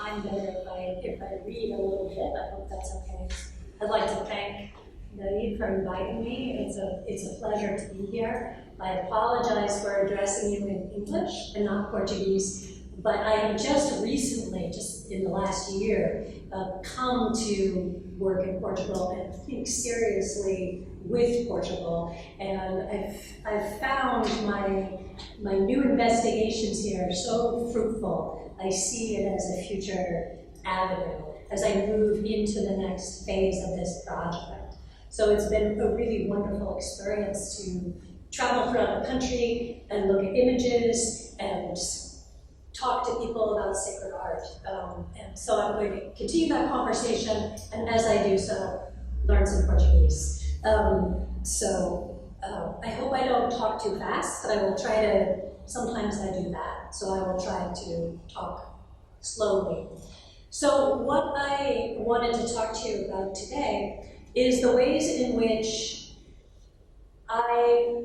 time better if I read a little bit. I hope that's okay. I'd like to thank Navid for inviting me. It's a pleasure to be here. I apologize for addressing you in English and not Portuguese, but I just recently, just in the last year, come to work in Portugal and think seriously with Portugal, and I've found my new investigations here so fruitful. I see it as a future avenue as I move into the next phase of this project. So it's been a really wonderful experience to travel throughout the country and look at images and talk to people about sacred art. And so I'm going to continue that conversation, and as I do so, learn some Portuguese. I hope I don't talk too fast, but I will try to, sometimes I do that, so I will try to talk slowly. So what I wanted to talk to you about today is the ways in which I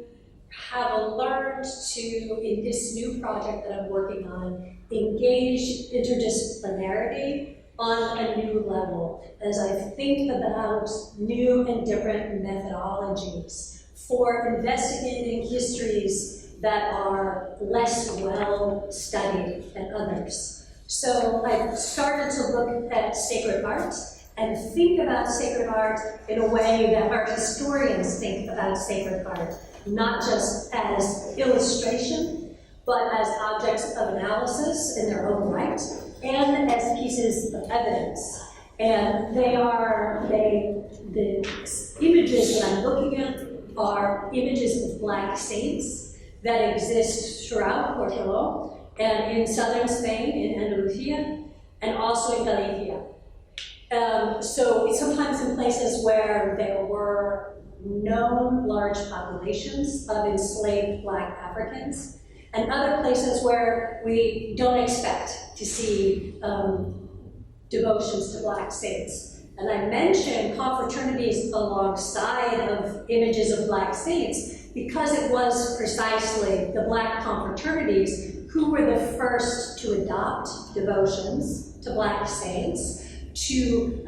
have learned to, in this new project that I'm working on, engage interdisciplinarity on a new level as I think about new and different methodologies for investigating histories that are less well studied than others. So I've started to look at sacred art and think about sacred art in a way that art historians think about sacred art, not just as illustration, but as objects of analysis in their own right, and as pieces of evidence. And the images that I'm looking at are images of Black saints that exist throughout Portugal, and in southern Spain, in Andalusia, and also in Galicia. So sometimes in places where there were known large populations of enslaved Black Africans, and other places where we don't expect to see devotions to Black saints. And I mentioned confraternities alongside of images of Black saints because it was precisely the Black confraternities who were the first to adopt devotions to Black saints, to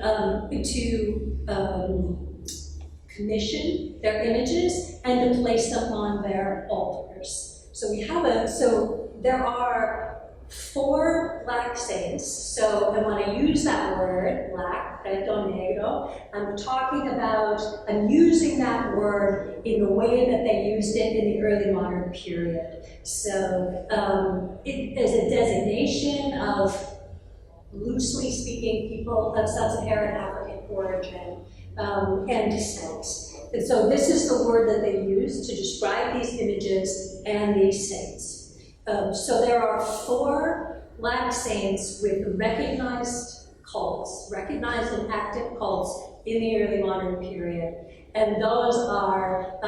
commission their images and to place them on their altars. So there are 4 Black saints. So, and when I use that word, Black, preto, negro, I'm using that word in the way that they used it in the early modern period. So it is a designation of, loosely speaking, people of sub-Saharan African origin and descent. And so this is the word that they use to describe these images and these saints. So there are 4 Black saints with recognized cults, recognized and active cults in the early modern period. And those are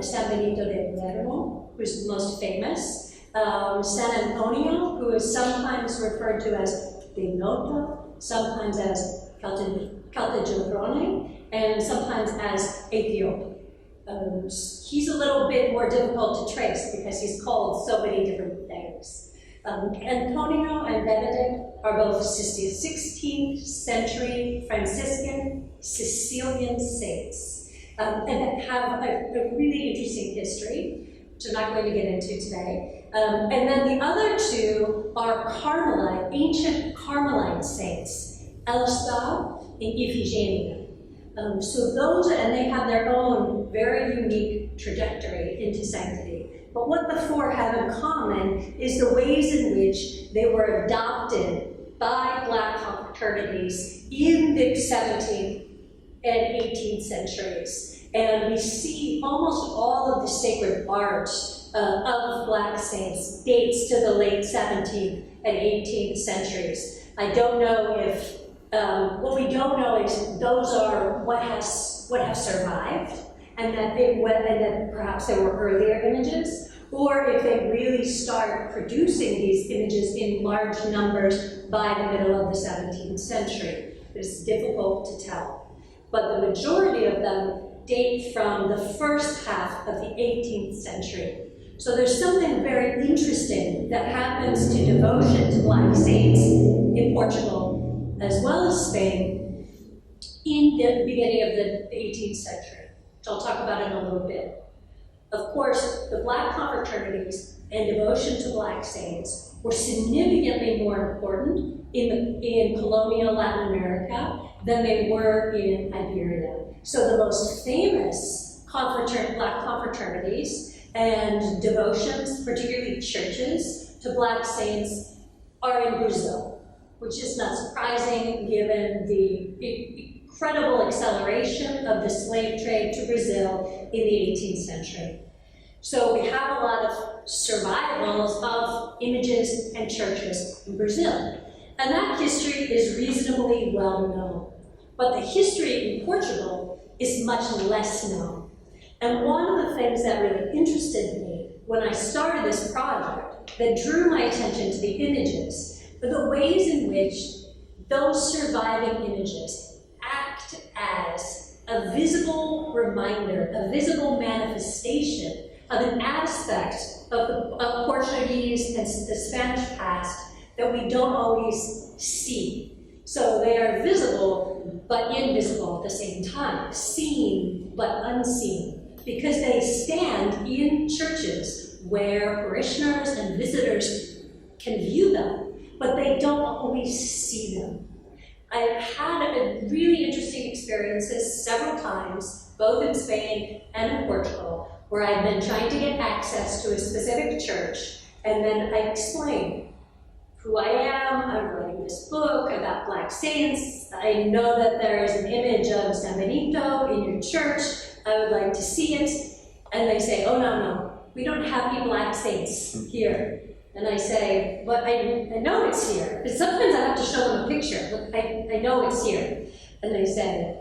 San Benito de Palermo, who's the most famous, San Antonio, who is sometimes referred to as Denoto, sometimes as Caltagirone, and sometimes as Ethiop. He's a little bit more difficult to trace because he's called so many different things. Antonio and Benedict are both 16th century Franciscan Sicilian saints and have a really interesting history, which I'm not going to get into today. And then the other 2 are ancient Carmelite saints, Elsta and Iphigenia. So those, and they have their own very unique trajectory into sanctity. But what the 4 have in common is the ways in which they were adopted by Black confraternities in the 17th and 18th centuries. And we see almost all of the sacred art of Black saints dates to the late 17th and 18th centuries. I don't know if, what we don't know is those are what have survived, and that perhaps there were earlier images, or if they really start producing these images in large numbers by the middle of the 17th century. It's difficult to tell. But the majority of them date from the first half of the 18th century. So there's something very interesting that happens to devotion to Black saints in Portugal as well as Spain, in the beginning of the 18th century, which I'll talk about in a little bit. Of course, the Black confraternities and devotion to Black saints were significantly more important in colonial Latin America than they were in Iberia. So the most famous Black confraternities and devotions, particularly churches, to Black saints are in Brazil, which is not surprising given the incredible acceleration of the slave trade to Brazil in the 18th century. So we have a lot of survivals of images and churches in Brazil. And that history is reasonably well known. But the history in Portugal is much less known. And one of the things that really interested me when I started this project that drew my attention to the images were the ways in which those surviving images act as a visible reminder, a visible manifestation of an aspect of Portuguese and the Spanish past that we don't always see. So they are visible but invisible at the same time, seen but unseen, because they stand in churches where parishioners and visitors can view them, but they don't always see them. I've had really interesting experiences several times, both in Spain and in Portugal, where I've been trying to get access to a specific church, and then I explain who I am. I'm writing this book about Black saints. I know that there is an image of San Benito in your church. I would like to see it. And they say, oh, no, we don't have any Black saints here. And I say, but I know it's here. But sometimes I have to show them a picture. Look, I know it's here. And they say,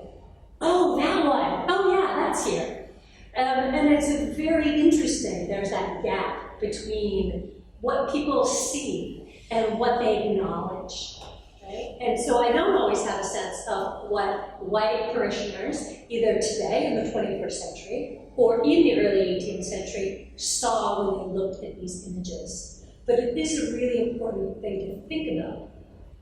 oh, that one. Oh, yeah, that's here. And it's very interesting. There's that gap between what people see and what they acknowledge. Right? And so I don't always have a sense of what white parishioners, either today in the 21st century or in the early 18th century, saw when they looked at these images. But it is a really important thing to think about.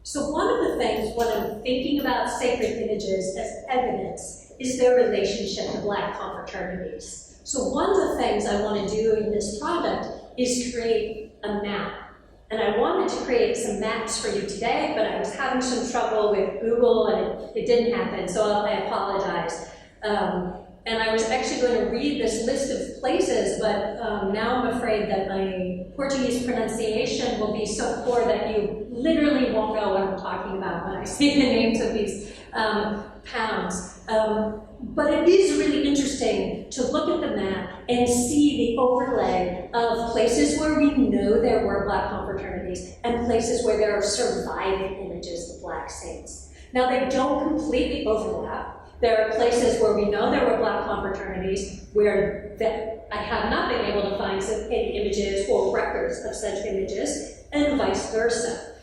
So one of the things when I'm thinking about sacred images as evidence is their relationship to Black confraternities. So one of the things I want to do in this project is create a map. And I wanted to create some maps for you today, but I was having some trouble with Google and it didn't happen, so I apologize. And I was actually going to read this list of places, but now I'm afraid that my Portuguese pronunciation will be so poor that you literally won't know what I'm talking about when I say the names of these towns. But it is really interesting to look at the map and see the overlay of places where we know there were Black confraternities and places where there are surviving images of Black saints. Now, they don't completely overlap. There are places where we know there were Black confraternities where I have not been able to find any images or records of such images, and vice versa.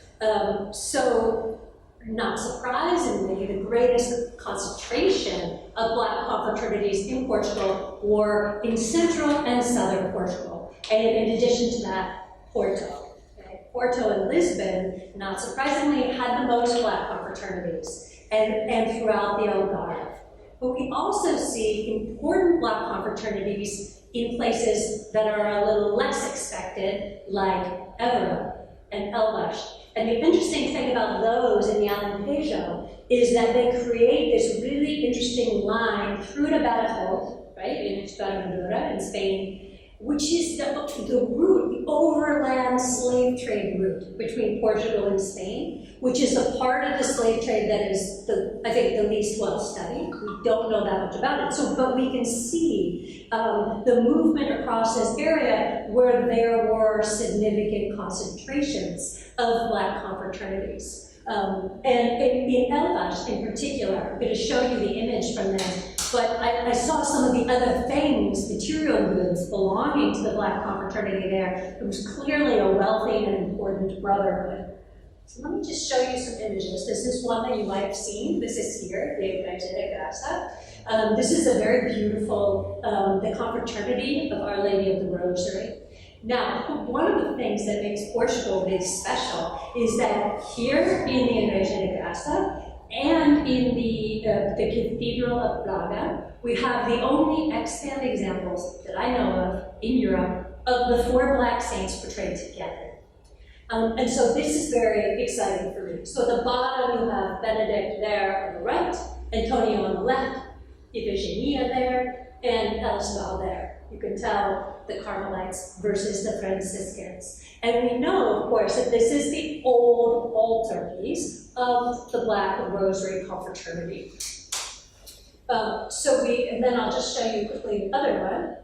So, not surprisingly, the greatest concentration of Black confraternities in Portugal were in central and southern Portugal. And in addition to that, Porto. Okay? Porto and Lisbon, not surprisingly, had the most Black confraternities, and throughout the Algarve. But we also see important Black confraternities in places that are a little less expected, like Évora and Elvas. And the interesting thing about those in the Alentejo is that they create this really interesting line through to Badajoz, right, in Extremadura in Spain, which is the route, the overland slave trade route between Portugal and Spain, which is a part of the slave trade that is, I think, the least well studied. We don't know that much about it. But we can see the movement across this area where there were significant concentrations of Black confraternities. And in Elvas in particular, I'm going to show you the image from them, but I saw some of the other things, material goods belonging to the Black confraternity there. It was clearly a wealthy and important brotherhood. So let me just show you some images. This is one that you might have seen. This is here, the Iglesia de Graça. This is a very beautiful, the confraternity of Our Lady of the Rosary. Now, one of the things that makes Portugal really special is that here in the Igreja de Graça and in the Cathedral of Braga, we have the only extant examples that I know of in Europe of the 4 black saints portrayed together. And so this is very exciting for me. So at the bottom you have Benedict there on the right, Antonio on the left, Ifigenia there, and Elspal there. You can tell the Carmelites versus the Franciscans. And we know, of course, that this is the old altarpiece of the Black Rosary Confraternity. And then I'll just show you quickly the other one,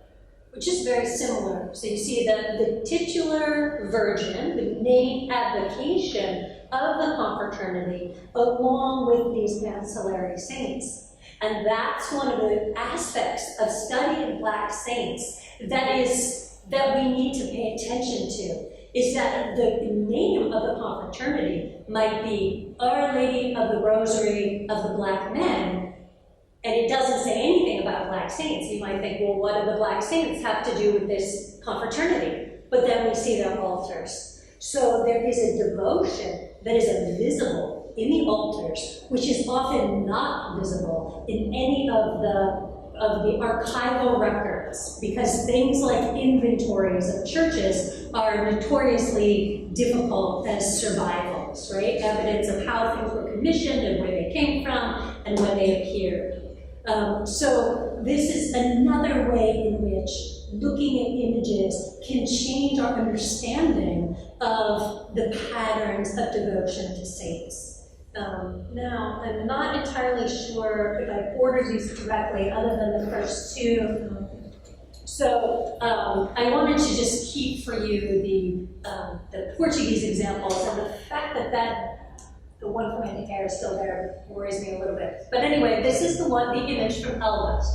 which is very similar. So you see the titular Virgin, the main avocation of the confraternity, along with these ancillary saints. And that's one of the aspects of studying Black saints that we need to pay attention to, is that the name of the confraternity might be Our Lady of the Rosary of the Black Men, and it doesn't say anything about Black saints. You might think, well, what do the Black saints have to do with this confraternity? But then we see their altars. So there is a devotion that is invisible in the altars, which is often not visible in any of the archival records, because things like inventories of churches are notoriously difficult as survivals, right? Evidence of how things were commissioned and where they came from and when they appeared. So this is another way in which looking at images can change our understanding of the patterns of devotion to saints. Now, I'm not entirely sure if I ordered these correctly, other than the first two. So I wanted to just keep for you the Portuguese examples, and the fact that the one from Antiquaire is still there worries me a little bit. But anyway, this is the image from Elvas.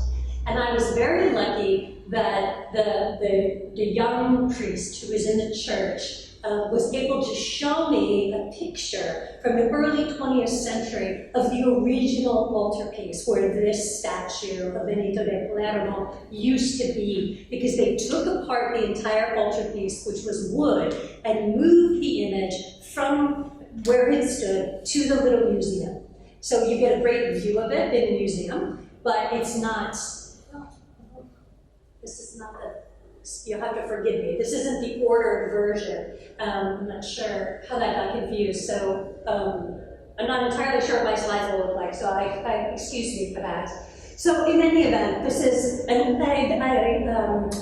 And I was very lucky that the young priest who was in the church was able to show me a picture from the early 20th century of the original altarpiece where this statue of Benito de Palermo used to be, because they took apart the entire altarpiece, which was wood, and moved the image from where it stood to the little museum. So you get a great view of it in the museum, but it's not, this is not you'll have to forgive me. This isn't the ordered version. I'm not sure how that got confused. So I'm not entirely sure what my slides will look like, so I excuse me for that. So in any event, this is, and I'd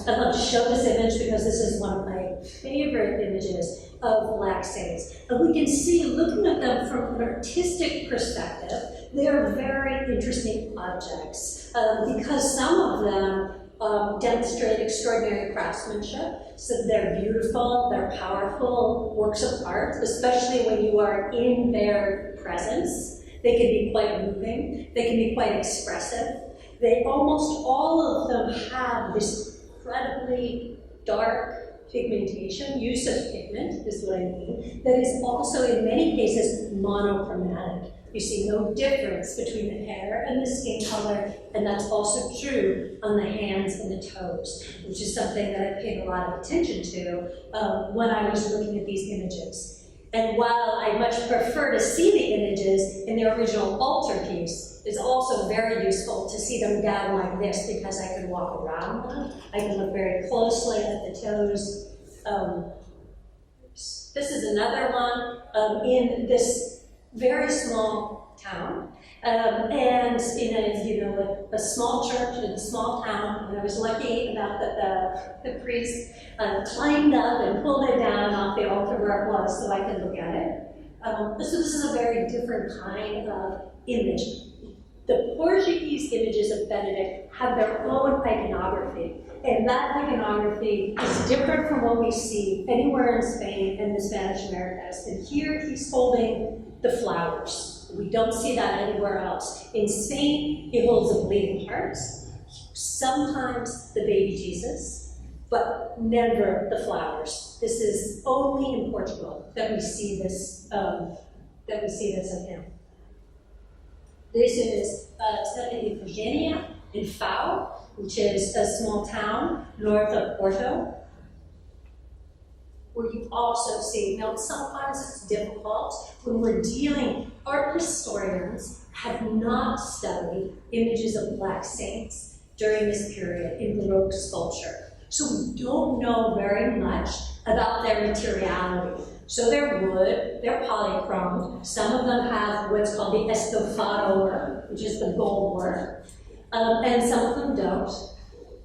love to show this image because this is one of my favorite images of Black saints. And we can see, looking at them from an artistic perspective, they are very interesting objects because some of them demonstrate extraordinary craftsmanship. So they're beautiful, they're powerful works of art, especially when you are in their presence. They can be quite moving, they can be quite expressive. Almost all of them have this incredibly dark pigmentation, use of pigment is what I mean, that is also in many cases monochromatic. You see no difference between the hair and the skin color, and that's also true on the hands and the toes, which is something that I paid a lot of attention to when I was looking at these images. And while I much prefer to see the images in the original altarpiece, it's also very useful to see them down like this because I can walk around them. I can look very closely at the toes. This is another one in this very small town, and in a small church in a small town. And I was lucky enough that the priest climbed up and pulled it down off the altar where it was, so I could look at it. So this is a very different kind of image. The Portuguese images of Benedict have their own iconography, and that iconography is different from what we see anywhere in Spain and the Spanish Americas. And here he's holding the flowers. We don't see that anywhere else. In Spain, he holds a bleeding heart, sometimes the baby Jesus, but never the flowers. This is only in Portugal that we see this of him. This is Santa Ifigenia in Fao, which is a small town north of Porto. where you also see, now sometimes it's difficult when we're dealing, art historians have not studied images of Black saints during this period in Baroque sculpture. So we don't know very much about their materiality. So they're wood, they're polychrome. Some of them have what's called the estofado work, which is the gold work, and some of them don't.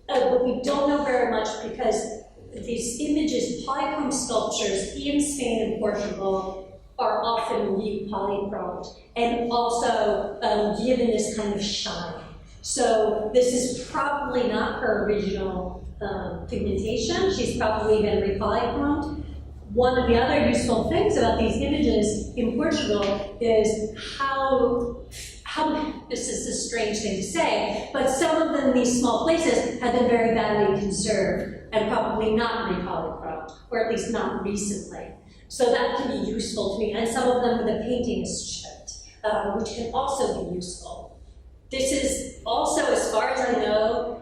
But we don't know very much because these images, polychrome sculptures in Spain and Portugal are often re-polychromed and also given this kind of shine. So this is probably not her original pigmentation. She's probably been re-polychromed. One of the other useful things about these images in Portugal is how this is a strange thing to say, but some of them in these small places have been very badly conserved and probably not re-polychromed, or at least not recently. So that can be useful to me, and some of them the painting is chipped, which can also be useful. This is also, as far as I know,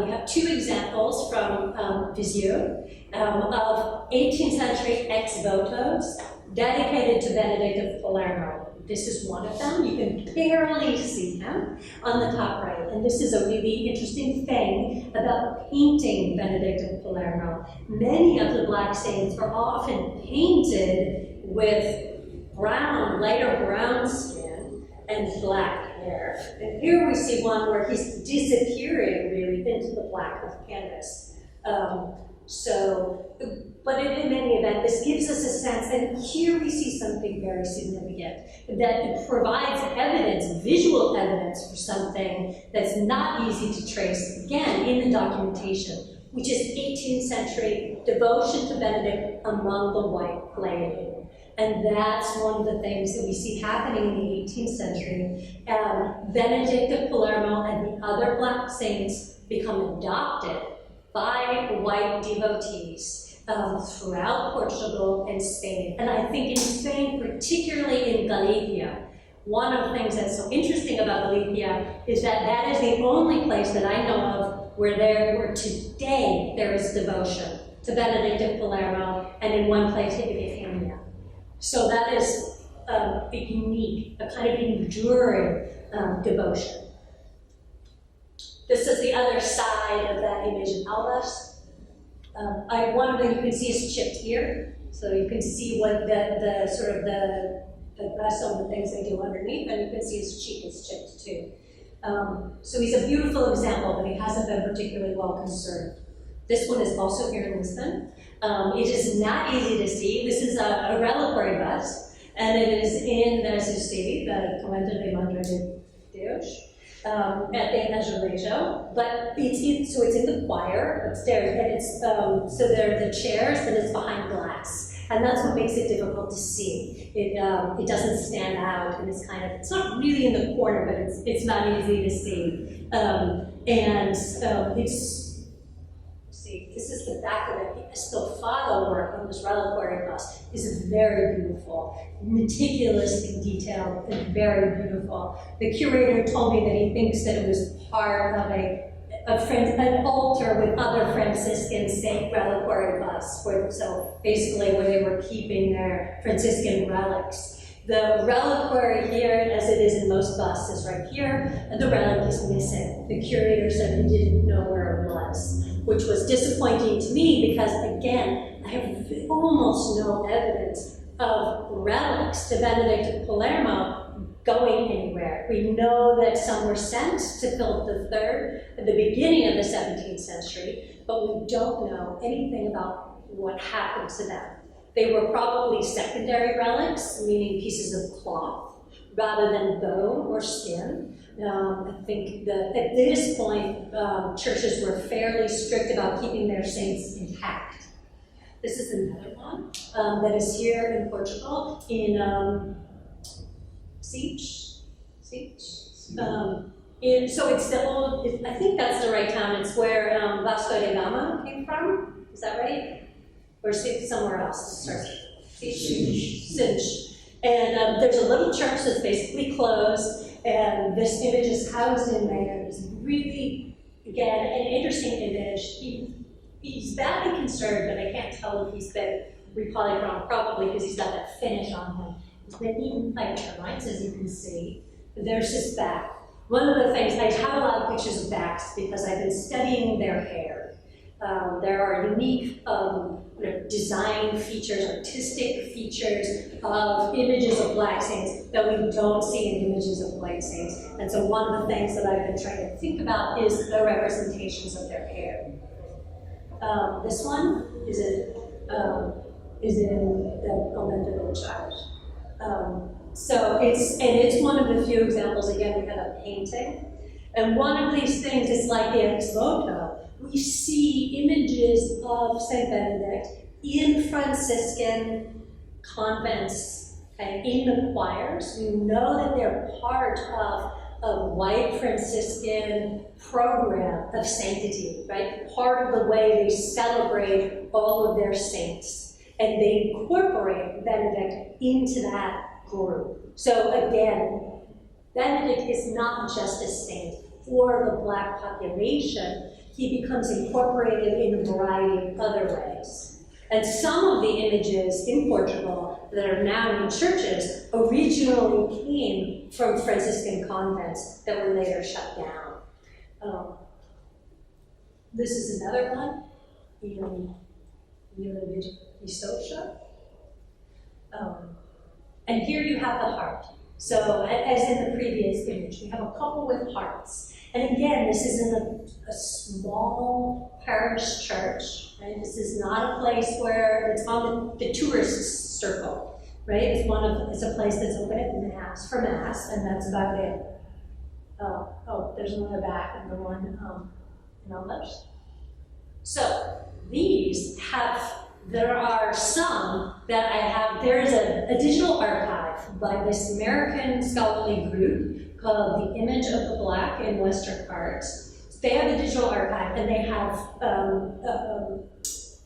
we have two examples from Visio of 18th century ex-votos dedicated to Benedict of Palermo. This is one of them. You can barely see him on the top right. And this is a really interesting thing about painting Benedict of Palermo. Many of the Black saints are often painted with brown, lighter brown skin and black hair. And here we see one where he's disappearing really into the black of canvas. But in any event, this gives us a sense, and here we see something very significant, that it provides evidence, visual evidence for something that's not easy to trace, again, in the documentation, which is 18th century devotion to Benedict among the white laity. And that's one of the things that we see happening in the 18th century. Benedict of Palermo and the other Black saints become adopted by white devotees throughout Portugal and Spain. And I think in Spain, particularly in Galicia, one of the things that's so interesting about Galicia is that that is the only place that I know of where today there is devotion to Benedict of Palermo, and in one place to Edifício. So that is a unique, a kind of enduring devotion. This is the other side of that image in Albas. One of them you can see is chipped here, so you can see what the sort of the some of the things they do underneath, and you can see his cheek is chipped too. So he's a beautiful example, but he hasn't been particularly well conserved. This one is also here in Lisbon. It is not easy to see. This is a reliquary bust, and it is in, as you see, the Convento de Madre de Deus. At the Azulejo, but it's in the choir upstairs, and it's so there are the chairs, and it's behind glass, and that's what makes it difficult to see. It doesn't stand out, and it's not really in the corner, but it's not easy to see, this is the back of it. The estofado work on this reliquary bust is very beautiful, meticulous in detail, and very beautiful. The curator told me that he thinks that it was part of an altar with other Franciscan saint reliquary busts, so basically where they were keeping their Franciscan relics. The reliquary here, as it is in most busts, is right here, and the relic is missing. The curator said he didn't know where it was, which was disappointing to me because, again, I have almost no evidence of relics to Benedict of Palermo going anywhere. We know that some were sent to Philip III at the beginning of the 17th century, but we don't know anything about what happened to them. They were probably secondary relics, meaning pieces of cloth, rather than bone or skin. I think that at this point, churches were fairly strict about keeping their saints intact. This is another one that is here in Portugal, in Sitges. So it's the old, I think that's the right town. It's where Vasco da Gama came from. Is that right? Or somewhere else. Sitges. And there's a little church that's basically closed, and this image is housed in there. It's really, again, an interesting image. He's badly conserved, but I can't tell if he's been we probably because he's got that finish on him. He's been eaten by termites, as you can see. There's his back. One of the things, I have a lot of pictures of backs because I've been studying their hair. There are unique design features, artistic features of images of black saints that we don't see in images of white saints. And so one of the things that I've been trying to think about is the representations of their hair. This one is in the Convento del Child. So it's one of the few examples. Again, we have a painting, and one of these things is like the ex voto. We see images of Saint Benedict in Franciscan convents and in the choirs. We know that they're part of a white Franciscan program of sanctity, right? Part of the way they celebrate all of their saints. And they incorporate Benedict into that group. So again, Benedict is not just a saint for the Black population. He becomes incorporated in a variety of other ways. And some of the images in Portugal that are now in churches originally came from Franciscan convents that were later shut down. This is another one in História. And here you have the heart. So, as in the previous image, we have a couple with hearts. And again, this is in a small parish church, right? This is not a place where it's on the tourist circle, right? It's a place that's open at Mass for Mass, and that's about it. There's another back and the one in others. So these there are some that I have. There is a digital archive by this American scholarly group called The Image of the Black in Western Arts. They have a digital archive, and they have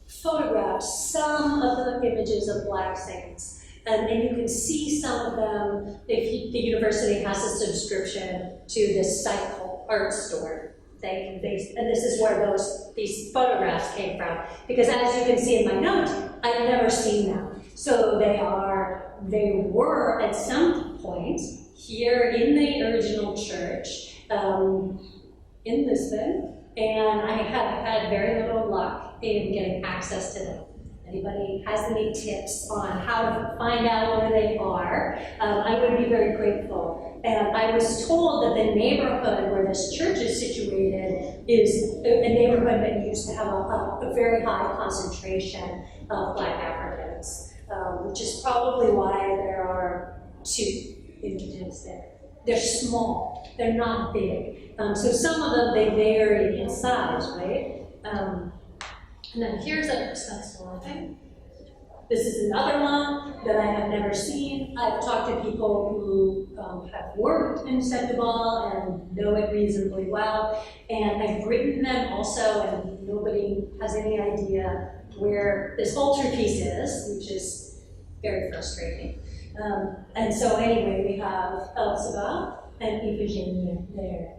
photographed some of the images of Black saints. And you can see some of them if the university has a subscription to this site called Art Store. And this is where these photographs came from. Because as you can see in my note, I've never seen them. So they were at some point here in the original church in Lisbon, and I have had very little luck in getting access to them. Anybody has any tips on how to find out where they are, I would be very grateful. And I was told that the neighborhood where this church is situated is a neighborhood that used to have a very high concentration of Black Africans, which is probably why there are 2 images there. They're small, they're not big. So some of them, they vary in size, right? And then here's a successful thing. This is another one that I have never seen. I've talked to people who have worked in Santiago and know it reasonably well. And I've written them also, and nobody has any idea where this altarpiece is, which is very frustrating. And so anyway, we have Elzeba and Iphigenia there.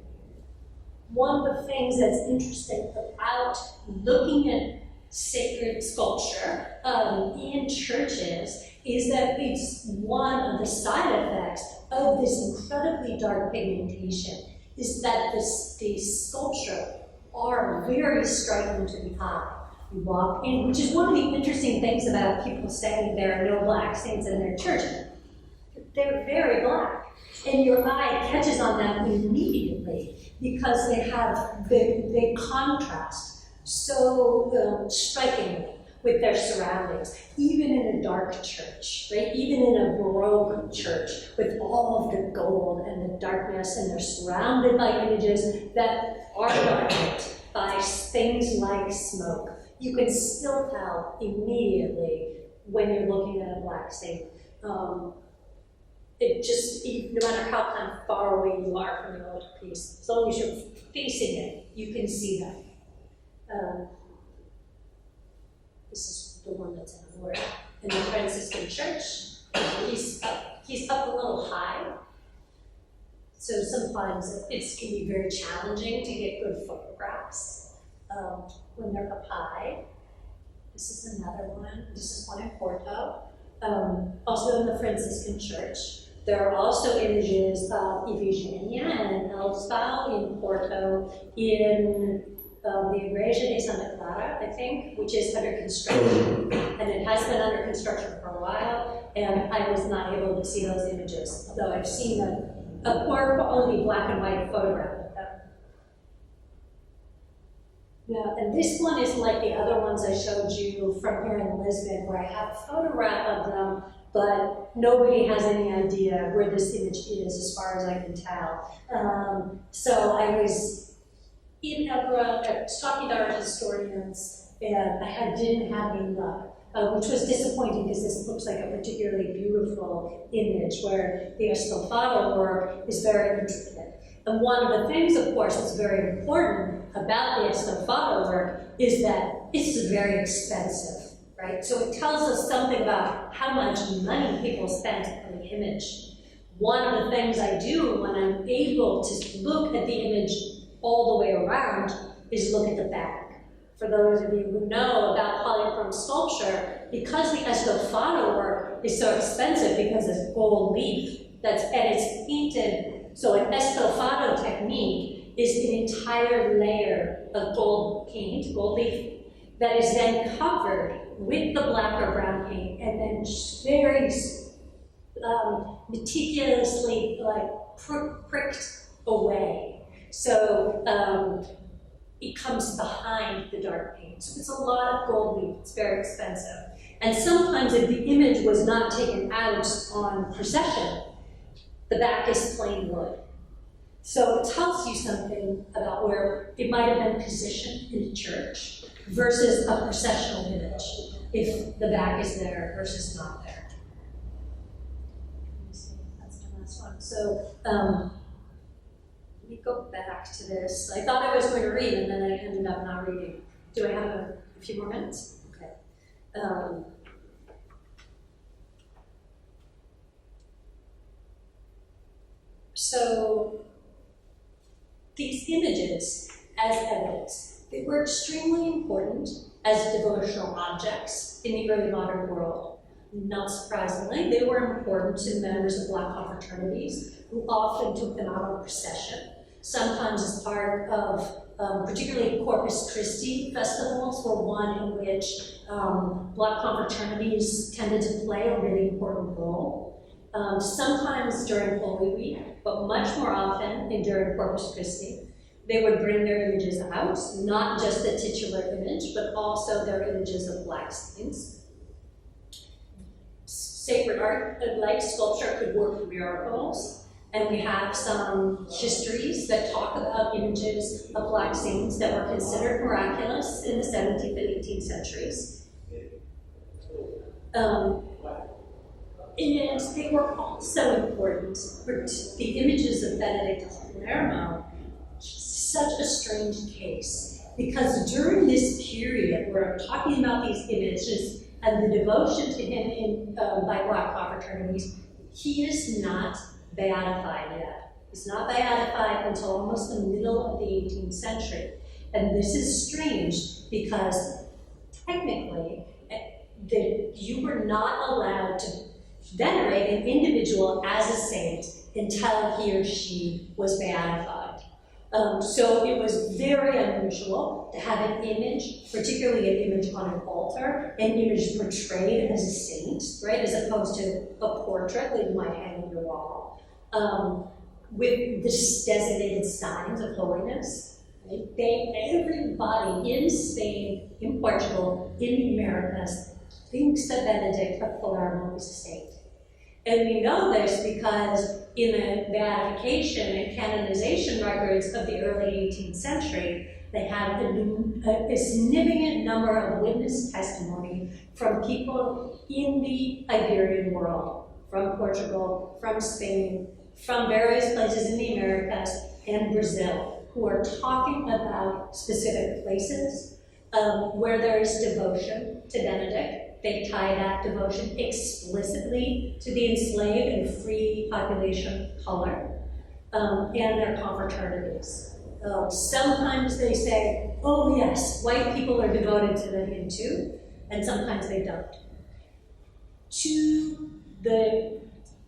One of the things that's interesting about looking at sacred sculpture in churches is that it's one of the side effects of this incredibly dark pigmentation is that these sculpture are very striking to the eye. You walk in, which is one of the interesting things about people saying there are no Black saints in their church. They're very Black, and your eye catches on them immediately because they contrast so strikingly with their surroundings, even in a dark church, right? Even in a baroque church with all of the gold and the darkness, and they're surrounded by images that are darkened by things like smoke. You can still tell immediately when you're looking at a Black saint. It just, no matter how kind of far away you are from the altarpiece, as long as you're facing it, you can see that. This is the one that's in the Franciscan church. He's up a little high, so sometimes it can be very challenging to get good photographs when they're up high. This is another one. This is one in Porto, also in the Franciscan Church. There are also images of Ifigenia and Elspal in Porto, in the Igreja de Santa Clara, I think, which is under construction. And it has been under construction for a while, and I was not able to see those images, although I've seen a poor quality black and white photograph of them. Yeah, and this one is like the other ones I showed you from here in Lisbon, where I have a photograph of them, but nobody has any idea where this image is, as far as I can tell. So I was in Edinburgh, I was talking to art historians, and I didn't have any luck, which was disappointing because this looks like a particularly beautiful image where the estofado work is very intricate. And one of the things, of course, that's very important about the estofado work is that it's very expensive, right? So it tells us something about how much money people spent on the image. One of the things I do when I'm able to look at the image all the way around is look at the back. For those of you who know about polychrome sculpture, because the estofado work is so expensive because it's gold leaf, and it's painted. So an estofado technique is an entire layer of gold paint, gold leaf, that is then covered with the black or brown paint and then very meticulously pricked away. So it comes behind the dark paint. So it's a lot of gold leaf, it's very expensive. And sometimes if the image was not taken out on procession, the back is plain wood. So it tells you something about where it might have been positioned in a church versus a processional image, if the back is there versus not there. Let me see, that's the last one. So let me go back to this. I thought I was going to read, and then I ended up not reading. Do I have a few more minutes? Okay. So these images as evidence, they were extremely important as devotional objects in the early modern world. Not surprisingly, they were important to members of Black confraternities who often took them out on procession, sometimes as part of particularly Corpus Christi festivals were one in which Black confraternities tended to play a really important role. Sometimes during Holy Week, but much more often during Corpus Christi. They would bring their images out, not just the titular image, but also their images of Black saints. Sacred art, like sculpture, could work miracles, and we have some histories that talk about images of Black saints that were considered miraculous in the 17th and 18th centuries. And they were also important for the images of Benedict of Palermo. Such a strange case, because during this period where I'm talking about these images and the devotion to him by Black confraternities, he is not beatified yet. He's not beatified until almost the middle of the 18th century. And this is strange because technically you were not allowed to venerate an individual as a saint until he or she was beatified. So it was very unusual to have an image, particularly an image on an altar, an image portrayed as a saint, right, as opposed to a portrait that you might hang on your wall, with this designated signs of holiness. Right? Everybody in Spain, in Portugal, in the Americas, thinks that Benedict of Palermo is a saint. And we know this because in the beatification and canonization records of the early 18th century, they have a significant number of witness testimony from people in the Iberian world, from Portugal, from Spain, from various places in the Americas and Brazil, who are talking about specific places where there is devotion to Benedict. They tie that devotion explicitly to the enslaved and free population of color and their confraternities. Sometimes they say, oh yes, white people are devoted to them too, and sometimes they don't. To the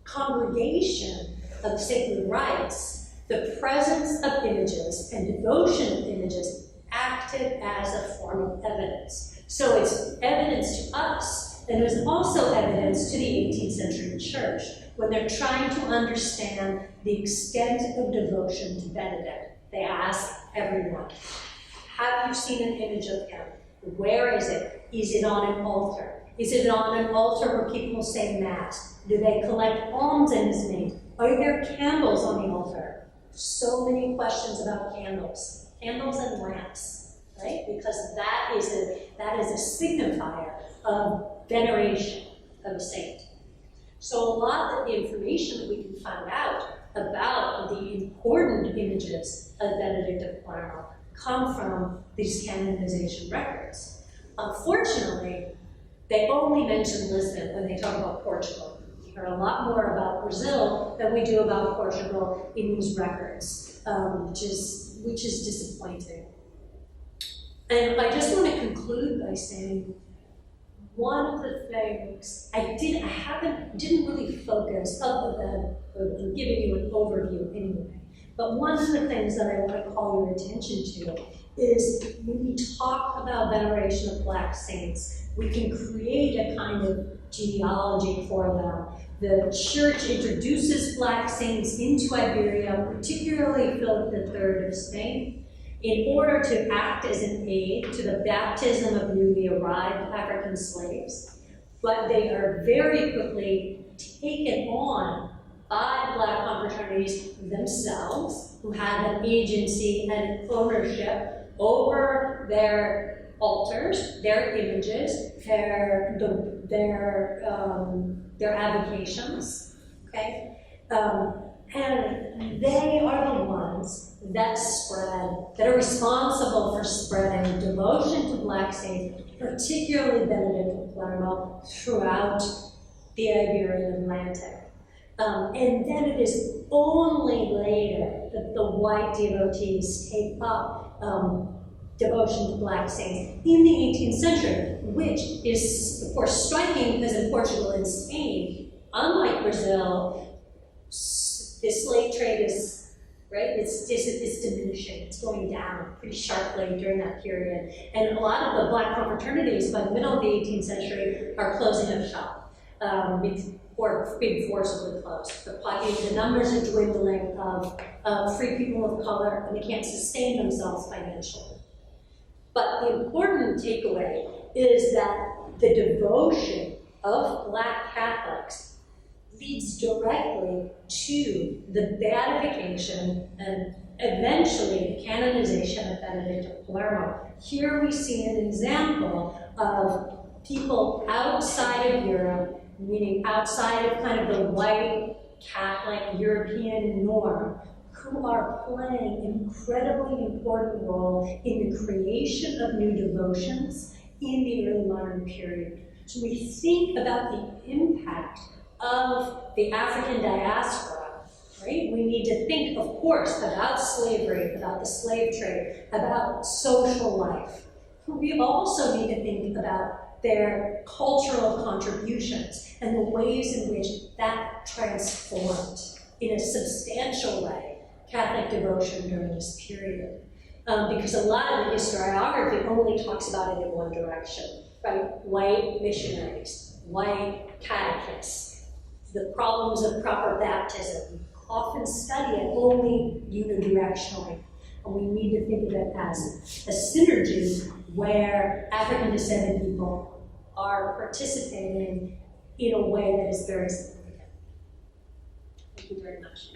congregation of sacred rites, the presence of images and devotion of images acted as a form of evidence. So it's evidence to us, and it was also evidence to the 18th century church when they're trying to understand the extent of devotion to Benedict. They ask everyone, have you seen an image of him? Where is it? Is it on an altar? Is it on an altar where people say Mass? Do they collect alms in his name? Are there candles on the altar? So many questions about candles. Candles and lamps, right? Because that is a signifier of veneration of a saint. So a lot of the information that we can find out about the important images of Benedict of Palermo come from these canonization records. Unfortunately, they only mention Lisbon when they talk about Portugal. We hear a lot more about Brazil than we do about Portugal in these records, which is disappointing. And I just want to conclude by saying one of the things I didn't really focus, other than giving you an overview anyway. But one of the things that I want to call your attention to is when we talk about veneration of Black saints, we can create a kind of genealogy for them. The church introduces Black saints into Iberia, particularly Philip III of Spain, in order to act as an aid to the baptism of newly arrived African slaves. But they are very quickly taken on by Black confraternities themselves, who have an agency and ownership over their altars, their images, their avocations, okay? And they are the ones that are responsible for spreading devotion to Black saints, particularly Benedict of Palermo, throughout the Iberian Atlantic. And then it is only later that the white devotees take up devotion to Black saints in the 18th century, which is, of course, striking because in Portugal and Spain, unlike Brazil, the slave trade is, right, it's diminishing, it's going down pretty sharply during that period. And a lot of the Black confraternities by the middle of the 18th century are closing up shop. Or being forcibly closed. The numbers are dwindling of free people of color, and they can't sustain themselves financially. But the important takeaway is that the devotion of Black Catholics leads directly to the beatification and eventually the canonization of Benedict of Palermo. Here we see an example of people outside of Europe, meaning outside of kind of the white Catholic European norm, who are playing an incredibly important role in the creation of new devotions in the early modern period. So we think about the impact of the African diaspora, right? We need to think, of course, about slavery, about the slave trade, about social life. But we also need to think about their cultural contributions and the ways in which that transformed, in a substantial way, Catholic devotion during this period. Because a lot of the historiography only talks about it in one direction, right? White missionaries, white catechists, the problems of proper baptism. We often study it only unidirectionally. And we need to think of it as a synergy where African descended people are participating in a way that is very significant. Thank you very much.